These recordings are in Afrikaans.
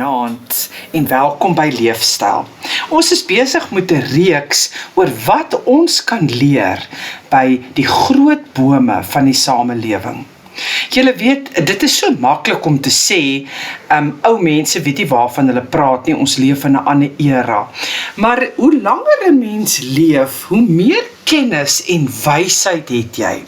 Goeienaand en welkom by Leefstyl. Ons is besig met 'n reeks oor wat ons kan leer by die groot bome van die samelewing. Julle weet, dit is so maklik om te sê, ou mense weet nie waarvan hulle praat nie, ons leef in 'n ander era. Maar hoe langer 'n mens leef, hoe meer kennis en wysheid het jy.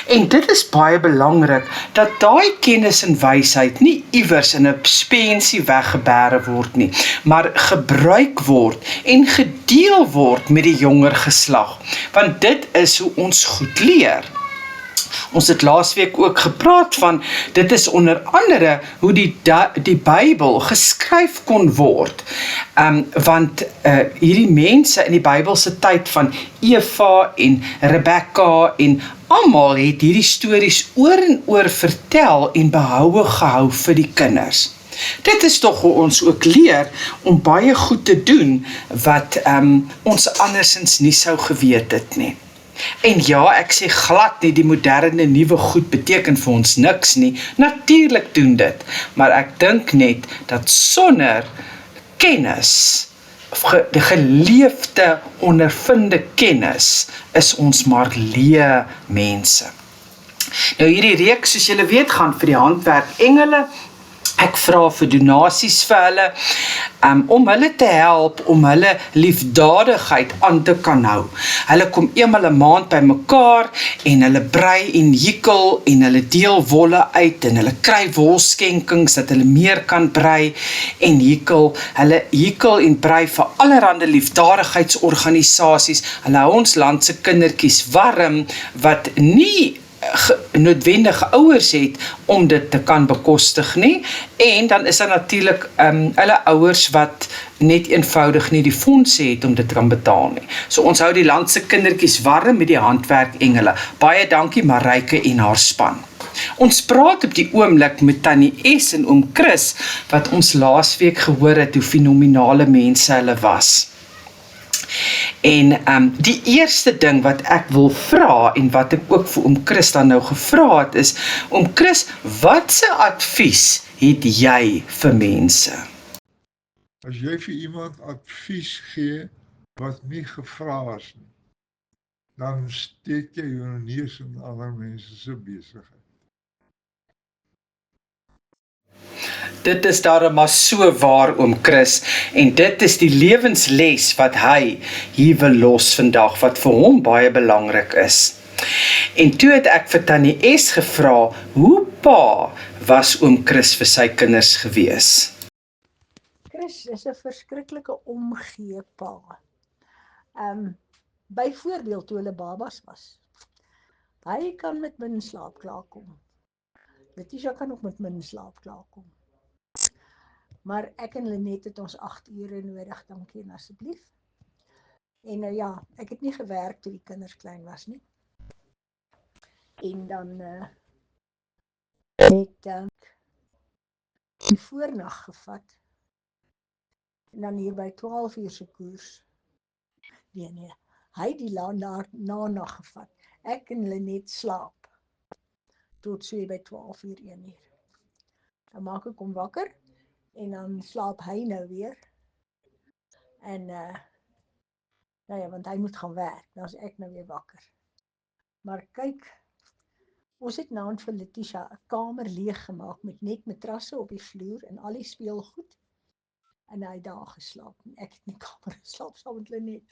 En dit is baie belangrik, dat daai kennis en wysheid nie iewers in 'n spensie weggebêre word nie, maar gebruik word en gedeel word met die jonger geslag, want dit is hoe ons goed leer. Ons het laasweek ook gepraat van, dit is onder andere hoe die Bybel geskryf kon word, want hierdie mense in die Bybelse tyd van Eva en Rebekka en almal het hierdie stories oor en oor vertel en behoue gehou vir die kinders. Dit is tog hoe ons ook leer om baie goed te doen wat ons andersins nie sou geweet het nie. En ja, ek sê glad nie die moderne nuwe goed beteken vir ons niks nie. Natuurlik doen dit, maar ek dink net dat sonder kennis, die geleefde, ondervinde kennis, is ons maar leë mense. Nou hierdie reeks, soos julle weet, gaan vir die handwerk engele. Ek vra vir donasies vir hulle, om hulle te help, om hulle liefdadigheid aan te kan hou. Hulle kom eenmal 'n maand by mekaar, en hulle brei en jikkel, en hulle deel wolle uit, en hulle kry wolskenkings, dat hulle meer kan brei en jikkel. Hulle jikkel en brei vir allerhande liefdadigheidsorganisasies. Hulle hou ons land se kindertjies warm, wat nie noodwendig ouers het om dit te kan bekostig nie, en dan is daar natuurlik hulle ouers wat net eenvoudig nie die fondse het om dit te kan betaal nie. So ons hou die land se kindertjies warm met die handwerk engele. Baie dankie Marijke en haar span. Ons praat op die oomblik met Tannie S en oom Chris, wat ons laasweek gehoor het hoe fenominale mense hulle was. En die eerste ding wat ek wil vra, en wat ek ook vir oom Chris dan nou gevra het, is, oom Chris, watse advies het jy vir mense? As jy vir iemand advies gee, wat nie gevra is nie, dan steek jy jou neus in ander mense se besigheid. Dit is daarom maar so waar, oom Chris, en dit is die lewensles wat hy hier wil los vandag, wat vir hom baie belangrik is. En toe het ek vir Tannie S gevra, hoe pa was oom Chris vir sy kinders gewees? Chris is 'n verskriklike omgee pa. Byvoorbeeld toe hulle babas was. Hy kan met min slaap klaarkom. Letitia kan ook met min slaap klaarkom. Maar ek en Lenet het ons 8 ure nodig, dankie en asseblief. En nou ja, ek het nie gewerk toe die kinders klein was nie. En dan het ek die voornag gevat. En dan hier by 12 uur se koers. Nee, hy het die nag gevat. Ek en Lenet slaap. Tot so by 12 uur 1 uur. Dan maak ek hom wakker. En dan slaap hy nou weer. En nou ja, want hy moet gaan werk. Dan is ek nou weer wakker. Maar kyk, ons het nou vir Letitia 'n kamer leeg gemaak met net matrasse op die vloer en al die speelgoed. En hy het daar geslaap. Ek het in die kamer geslaap saam met Lenet.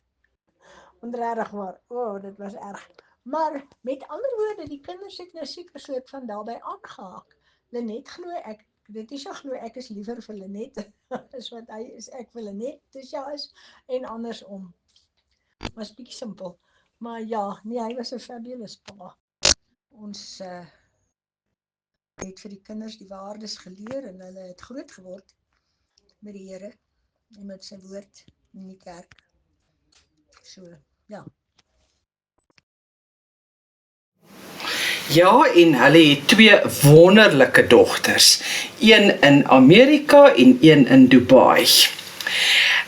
Onregtig waar. Dit was erg. Maar met ander woorde, die kinders het nou seker soort van daarbey aangehaak. Lenet glo ek, Letitia glo ek is liever vir Lenet, as wat hy is ek vir Lenet, Letitia is, en andersom. Was bietjie simpel. Maar ja, nee, hy was 'n fabulous pa. Ons het vir die kinders die waardes geleer en hulle het groot geword met die Here en met sy woord in die kerk. So, ja. Ja, en hulle het 2 wonderlike dogters. Een in Amerika en een in Dubai.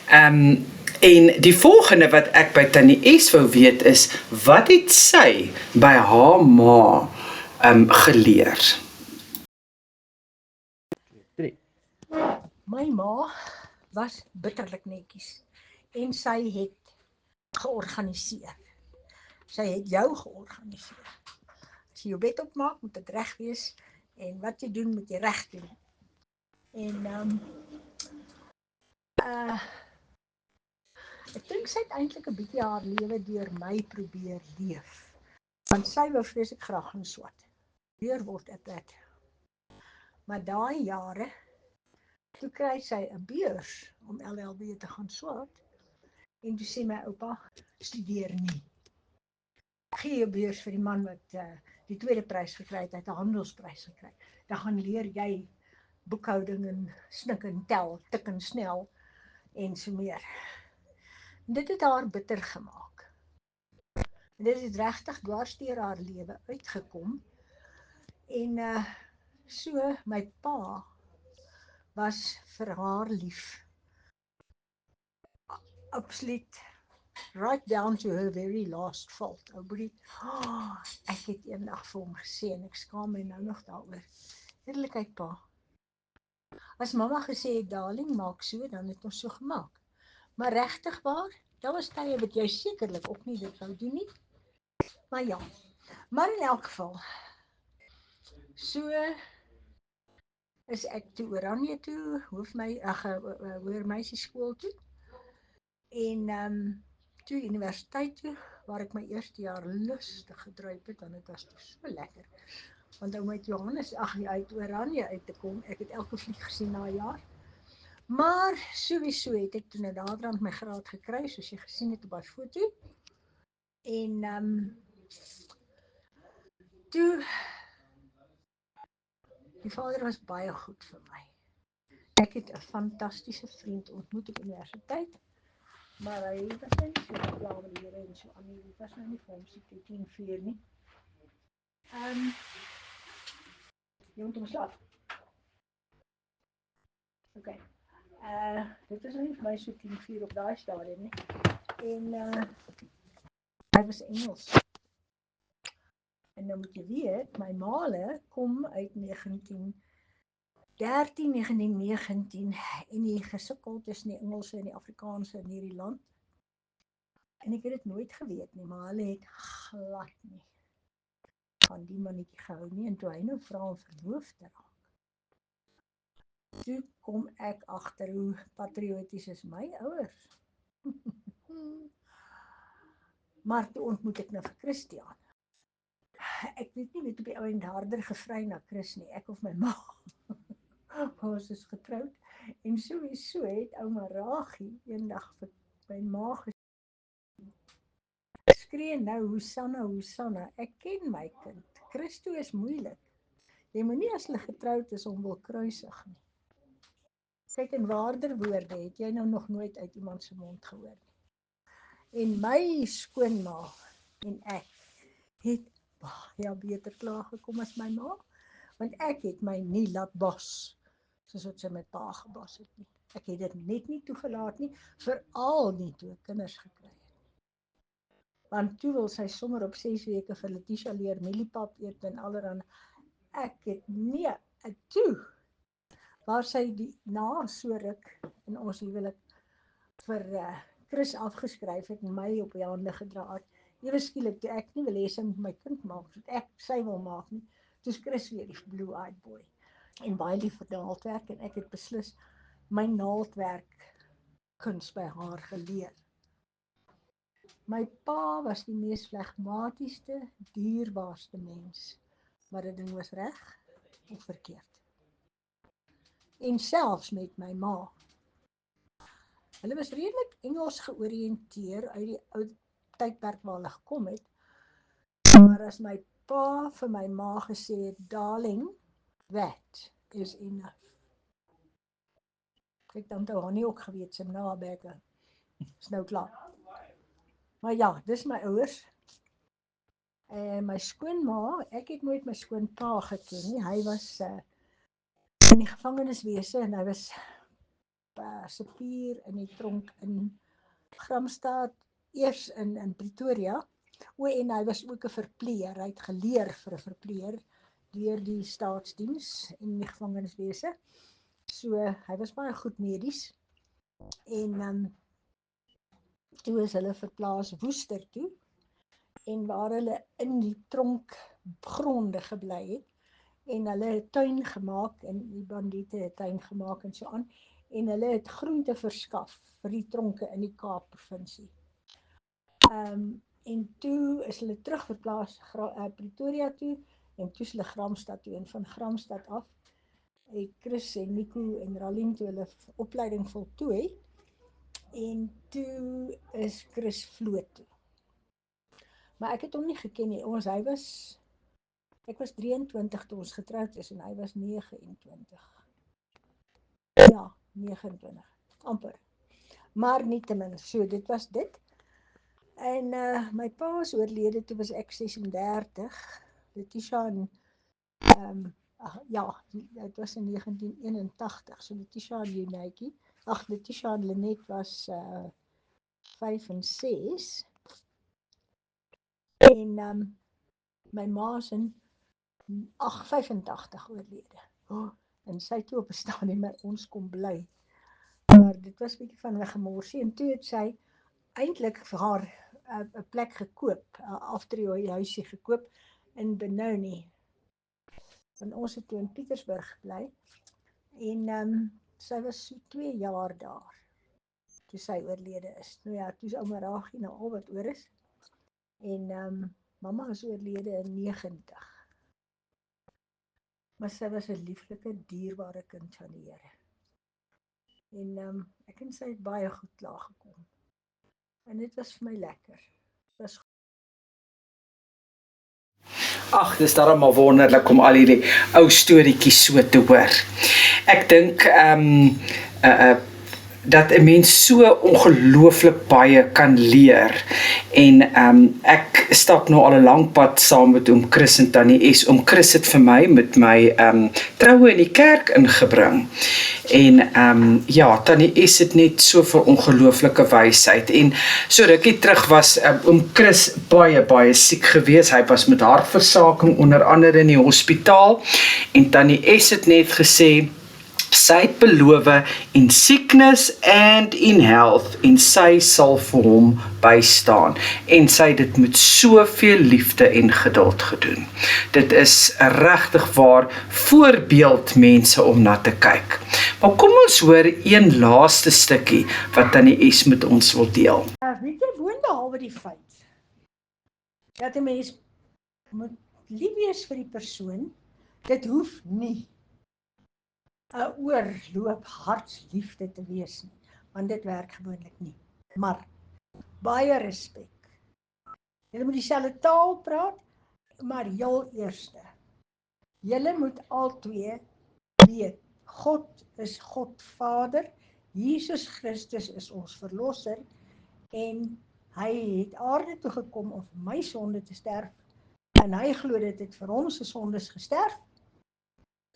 En die volgende wat ek by Tannie S wou weet is, wat het sy by haar ma geleer? My ma was bitterlik netjies en sy het georganiseer. Sy het jou georganiseer. As jy jou bed opmaak, moet dit reg wees en wat jy doen, moet jy reg doen. En ek dink sy het eintlik 'n bietjie haar lewe deur my probeer leef. Want sy wou vreeslik graag gaan swat. Weer word ek dit. Maar daai jare, toe kry sy 'n beurs om LLB te gaan swat. En toe sê my oupa, studeer nie. Gee jou beurs vir die man wat die tweede prys gekry het, hy het 'n handelsprys gekry. Dan gaan leer jy boekhouding en snik en tel, tik en snel en so meer. En dit het haar bitter gemaak. En dit het regtig dwars deur haar lewe uitgekom. En so my pa was vir haar lief. Absoluut. Right down to her very last fault. Ou boetie, ek het eendag vir hom gesê en ek skaam my nou nog daaroor. Eerlikheid pa. As mamma gesê het, darling, maak so, dan het ons so gemaak. Maar regtig waar, daar was tye wat jy sekerlik ook nie dit wou doen nie. Maar ja, maar in elk geval, so is ek toe Oranje toe, hoër meisieskool toe. En toe universiteit toe, waar ek my eerste jaar lustig gedruip het, en dit was toe so lekker. Want ou met Johannes, uit Oranje uit te kom, ek het elke vlieg gesien na 'n jaar. Maar sowieso het ek toe na daardrand my graad gekry, soos jy gesien het op haar foto. En toe, die vader was baie goed vir my. Ek het 'n fantastiese vriend ontmoet op universiteit, maar hy was nie so klaar met die Here en so aan nie. Dit was nou nie vir hom so 10-4 nie. Jy moet hom slaap. Okay. Dit is nou nie vir my so 10-4 op daai stadium nie. En hy was Engels. En nou moet jy weet, my maale kom uit 1913, 1919 en die gesukkel tussen die Engelse en die Afrikaanse in hierdie land. En ek het dit nooit geweet nie, maar hulle het glad nie van die mannetjie gehou nie. En toe hy nou vra om verloof te raak, toe kom ek agter hoe patrioties is my ouers. Maar toe ontmoet ek nou vir Christiaan. Ek weet nie op die ou end harder gevry na Chris nie, ek of my ma. Ons is getroud. En sowieso het ouma Ragie eendag vir my ma geskree, nou Hosanna, Hosanna, ek ken my kind. Christo is moeilik. Jy moet nie as hulle getroud is om wil kruisig nie. Kyk, in waarder woorde het jy nou nog nooit uit iemand se mond gehoor nie. En my skoonma en ek het baie beter klaar gekom as my ma, want ek het my nie laat bos, soos wat sy my pa gebos het nie. Ek het dit net nie toegelaat nie, veral nie toe ek kinders gekry het. Want toe wil sy sommer op 6 weke vir Letitia leer mieliepap eet en allerhande. Ek het nie, toe, waar sy na so ruk in ons huwelik vir Chris afgeskryf het en my op die hande gedra het, ewe skielik toe ek nie wil hê sy moet my kind maak, wat sy wil maak nie, toe is Chris weer die blue-eyed boy. En baie lief vir naaldwerk en ek het beslis my naaldwerk kuns by haar geleer. My pa was die mees flegmatiesste, dierbaarste mens, maar dit ding was reg of verkeerd. En selfs met my ma. Hulle was redelik Engels georiënteer uit die ou tydperk waar hulle gekom het. Maar as my pa vir my ma gesê het, darling, that is enough. Kyk, dan het Honey ook geweet, sy nabekke. Is nou klaar. Maar ja, dis my ouers. En my skoonma, ek het nooit my skoonpa geken nie. Hy was in die gevangeniswese en hy was cipier in die tronk in Gramstad, eers in Pretoria. En hy was ook 'n verpleër. Hy het geleer vir 'n verpleër deur die staatsdiens en die gevangeniswese. So, hy was baie goed medies. En toe is hulle verplaas Woester toe. En waar hulle in die tronkgronde gebly het. En hulle het tuin gemaak, en die bandiete het tuin gemaak en so aan. En hulle het groente verskaf vir die tronke in die Kaap-provinsie. En toe is hulle terugverplaas Pretoria toe, en toe is hulle Gramstad toe. En van Gramstad af het Chris en Nico en Ralien toe hulle opleiding voltooi. En toe is Chris vloot toe. Maar ek het hom nie geken nie. Ek was 23 toe ons getroud is en hy was 29. Ja, 29. Amper. Maar nietemin, so dit was dit. En my pa is oorlede, toe was ek 36. Letitia en dit was in 1981. So Letitia en Leonaatjie. Letitia en Lenet was 5 en 6. En my ma is in 85 oorlede. En sy toe op 'n stadium by ons kom bly. Maar dit was 'n bietjie van 'n gemorsie. En toe het sy eintlik vir haar 'n plek gekoop, 'n aftreehuisie gekoop in Benoni. En ons het toe in Pietersburg gebly. En sy was so 2 jaar daar toe sy oorlede is. Nou ja, toe is ouma Ragie nou al wat oor is. En mamma is oorlede in 90. Maar sy was 'n lieflike, dierbare kind van die Here. En ek en sy het baie goed klaargekom. En dit was vir my lekker. Ag, dis darem wonderlik om al hierdie ou storieetjies so te hoor. Ek dink dat 'n mens so ongelooflik baie kan leer. En ek stap nou al 'n lang pad saam met oom Chris en tannie S. Oom Chris het vir my met my troue in die kerk ingebring. En ja, tannie S het net soveel ongelooflike wysheid. En so rukkie terug was oom Chris baie siek gewees. Hy was met hartversaking onder andere in die hospitaal. En tannie S het net gesê, sy het beloof in sickness and in health, en sy sal vir hom bystaan. En sy het dit met soveel liefde en geduld gedoen. Dit is regtig waar voorbeeld mense om na te kyk. Maar kom ons hoor een laaste stukkie wat tannie S met ons wil deel. Weet jy, boonbehalwe die feit dat 'n mens moet lief wees vir die persoon, dit hoef nie 'n oorloop hartsliefde te wees nie, want dit werk gewoonlik nie. Maar baie respek. Julle moet dieselfde taal praat, maar heel eerste, julle moet albei weet, God is God Vader, Jesus Christus is ons verlosser, en hy het aarde toe gekom om vir my sonde te sterf, en hy glo dit het vir hom se sondes gesterf,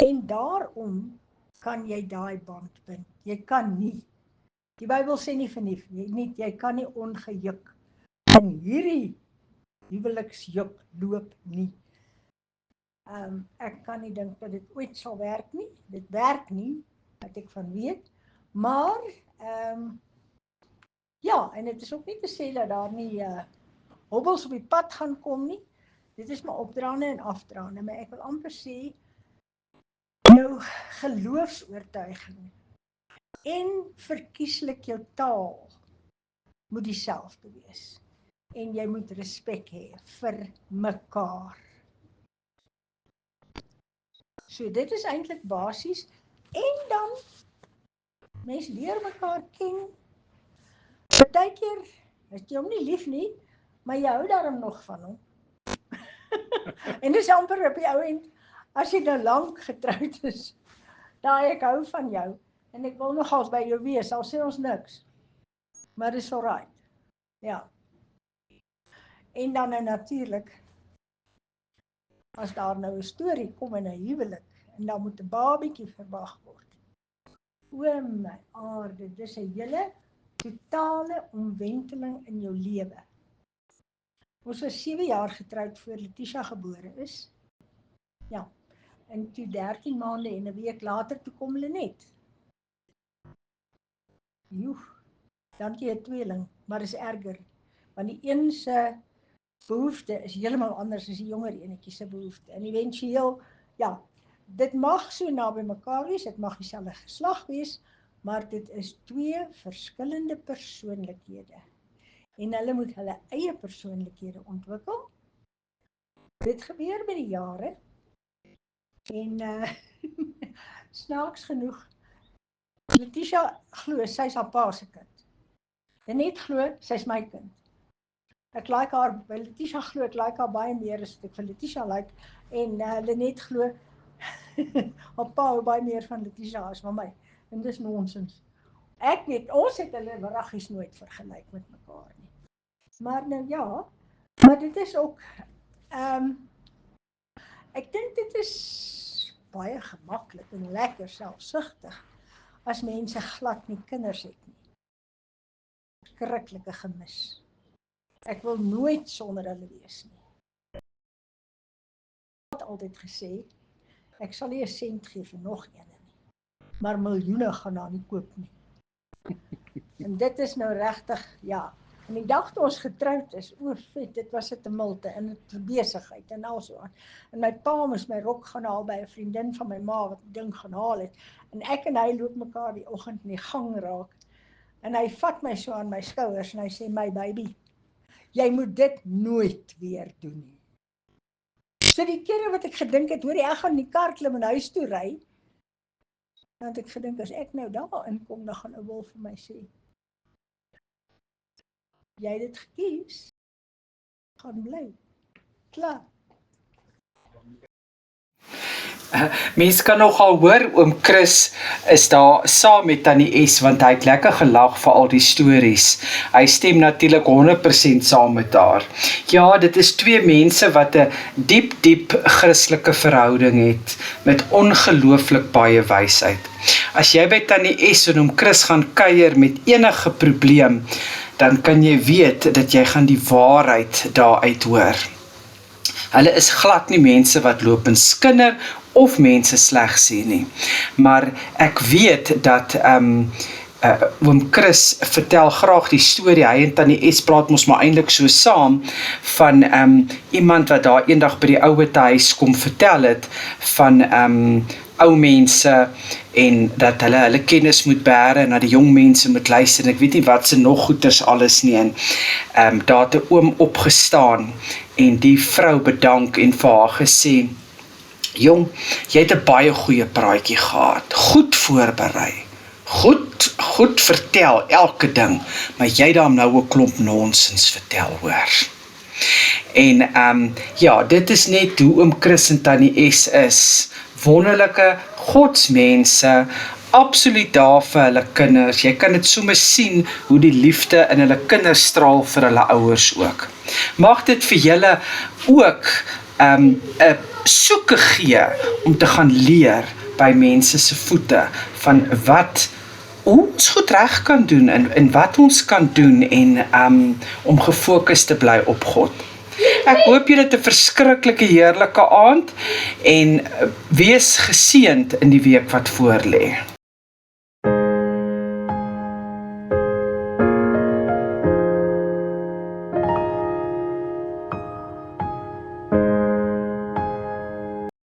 en daarom kan jy daai band bind. Jy kan nie. Die Bybel sê nie verniet nie, jy kan nie ongejuk in hierdie huweliksjuk loop nie. Ek kan nie dink dat dit ooit sal werk nie. Dit werk nie, wat ek van weet. Maar, ja, en dit is ook nie te sê dat daar nie hobbels op die pad gaan kom nie. Dit is maar opdraande en afdraande, maar ek wil amper sê, jou geloofsoortuiging en verkieslik jou taal moet dieselfde wees. En jy moet respek hê vir mekaar. So dit is eintlik basies. En dan, mense leer mekaar ken. Partykeer is jy hom nie lief nie, maar jy hou daarom nog van hom. En dis amper op die ou end, as jy nou lank getroud is, daai ek hou van jou, en ek wil nogals by jou wees, al sê ons niks. Maar dis alright. Ja. En dan nou natuurlik, as daar nou 'n storie kom in 'n huwelik, en dan moet 'n babietjie verwag word. O my aarde, dis 'n hele totale omwenteling in jou lewe. Ons was 7 jaar getroud voor Letitia gebore is. Ja. En toe 13 maande en 'n week later toe kom Lenet. Joe, dan het jy 'n tweeling, maar is erger. Want die een se behoefte is heeltemal anders as die jonger enetjie se behoefte. En éventueel, ja, dit mag so naby mekaar wees, dit mag dieselfde geslag wees, maar dit is twee verskillende persoonlikhede. En hulle moet hulle eie persoonlikhede ontwikkel. Dit gebeur met die jare. En snaaks genoeg, Letitia glo sy's haar pa se kind. Lenet glo sy's my kind. Ek like haar, by Letitia glo ek like haar baie meer as ek vir Letitia like. En Lenet glo haar pa hou baie meer van Letitia as van my. En dis nonsens. Ek weet, ons het hulle wraggies nooit vergelyk met mekaar nie. Maar nou ja, maar dit is ook, ek dink dit is baie gemaklik en lekker selfsugtig as mense glad nie kinders het nie. Skrikkelike gemis. Ek wil nooit sonder hulle wees nie. Ek het altyd gesê, ek sal nie 'n sent gee vir nog een nie, maar miljoene gaan daar nie koop nie. En dit is nou regtig, ja. En die dag toe ons getroud is, vet, dit was 'n tumulte en 'n besigheid en al so aan. En my pa moes my rok gaan haal by 'n vriendin van my ma wat die ding gaan haal het. En ek en hy loop mekaar die oggend in die gang raak. En hy vat my so aan my skouers en hy sê, my baby, jy moet dit nooit weer doen nie. So die kere wat ek gedink het, hoor jy, ek gaan in die kar klim en huis toe ry, dan het ek gedink, as ek nou daar inkom, dan gaan 'n wil vir my sê, jy het dit gekies, gaan bly, klaar. Mens kan nogal hoor, oom Chris is daar saam met Tannie S, want hy het lekker gelag vir al die stories. Hy stem natuurlik 100% saam met haar. Ja, dit is twee mense wat 'n diep Christelike verhouding het, met ongelooflik baie wysheid. As jy by Tannie S en oom Chris gaan kuier met enige probleem, dan kan jy weet dat jy gaan die waarheid daaruit hoor. Hulle is glad nie mense wat loop en skinder of mense sleg sê nie. Maar ek weet dat oom Chris vertel graag die storie, hy en Tannie S praat mos maar eintlik so saam, van iemand wat daar eendag by die ouete huis kom vertel het, van ou mense, en dat hulle kennis moet bære, en dat die jong mense moet luister, en ek weet nie wat se nog goeders alles nie, en daar het 'n oom opgestaan, en die vrou bedank, en vir haar gesê, jong, jy het 'n baie goeie praatjie gehad, goed voorberei, goed vertel, elke ding, maar jy daar nou 'n klomp nonsens vertel, hoor. En ja, dit is net hoe oom Chris en Tannie S is, wonderlike godsmense, absoluut daar vir hulle kinders. Jy kan dit sommer sien hoe die liefde in hulle kinders straal vir hulle ouers ook. Mag dit vir julle ook 'n soeke gee om te gaan leer by mense se voete van wat ons goed reg kan doen en wat ons kan doen en om gefokus te bly op God. Ek hoop julle het 'n verskriklike heerlike aand en wees geseënd in die week wat voorlê.